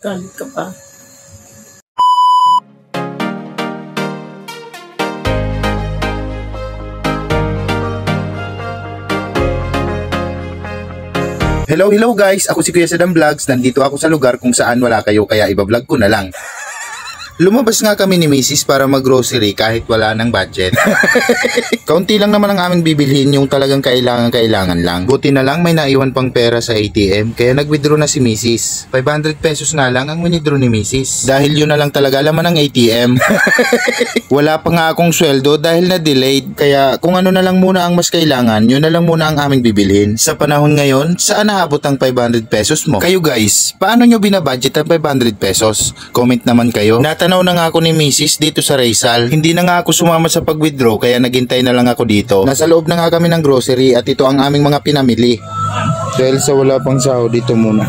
Galit ka pa. Hello guys, ako si Kuya Sadam Vlogs. Nandito ako sa lugar kung saan wala kayo kaya iba-vlog ko na lang. Lumabas nga kami ni Mrs. para mag-grocery kahit wala ng budget. Kaunti lang naman ang aming bibilhin, yung talagang kailangan lang. Buti na lang may naiwan pang pera sa ATM kaya nag-withdraw na si Mrs. 500 pesos nga lang ang withdraw ni Mrs. Dahil yun na lang talaga laman ng ATM. Wala pa nga akong sweldo dahil na-delayed, kaya kung ano na lang muna ang mas kailangan, yun na lang muna ang aming bibilhin. Sa panahon ngayon, saan naabot ang 500 pesos mo? Kayo guys, paano nyo binabudget ang 500 pesos? Comment naman kayo. Natanaw na nga ako ni Mrs. dito sa Rizal. Hindi na nga ako sumama sa pag-withdraw kaya naghintay na lang ako dito. Nasa loob na nga kami ng grocery at ito ang aming mga pinamili. Dahil sa wala pang sahod, dito muna.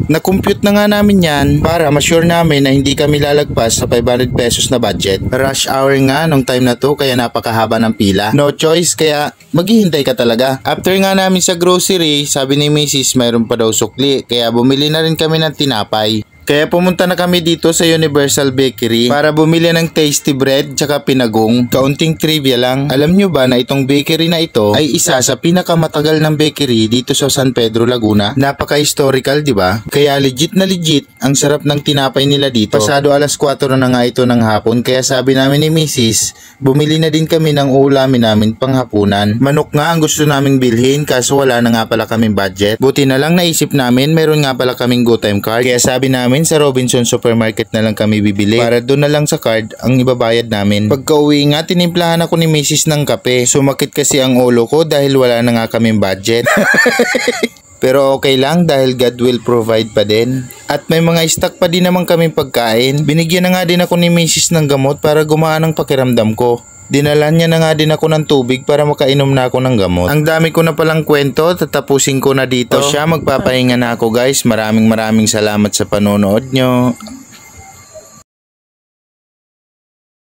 Na-compute na nga namin yan para ma-sure namin na hindi kami lalagpas sa 500 pesos na budget. Rush hour nga nung time na to kaya napakahaba ng pila. No choice kaya maghihintay ka talaga. After nga namin sa grocery, sabi ni Mrs. mayroon pa daw sukli kaya bumili na rin kami ng tinapay. Kaya pumunta na kami dito sa Universal Bakery para bumili ng tasty bread tsaka pinagong. Kaunting trivia lang, alam nyo ba na itong bakery na ito ay isa sa pinakamatagal ng bakery dito sa San Pedro, Laguna? Napaka-historical, di ba? Kaya legit na legit ang sarap ng tinapay nila dito. Pasado alas 4 na nga ito ng hapon kaya sabi namin ni Mrs. bumili na din kami ng ulamin namin panghapunan. Manok nga ang gusto naming bilhin kaso wala na nga pala kaming budget. Buti na lang naisip namin meron nga pala kaming GoTime card kaya sabi namin sa Robinson Supermarket na lang kami bibili para doon na lang sa card ang ibabayad namin. Pagka-uwi nga tinimplahan ako ni Mrs. ng kape. Sumakit kasi ang ulo ko dahil wala na nga kaming budget. Pero okay lang dahil God will provide pa din. At may mga stock pa din naman kaming pagkain. Binigyan na nga din ako ni Mrs. ng gamot para gumaan ang pakiramdam ko. Dinalan niya na nga din ako ng tubig para makainom na ako ng gamot. Ang dami ko na palang kwento, tatapusin ko na dito. Siya magpapahinga na ako guys. Maraming salamat sa panonood nyo.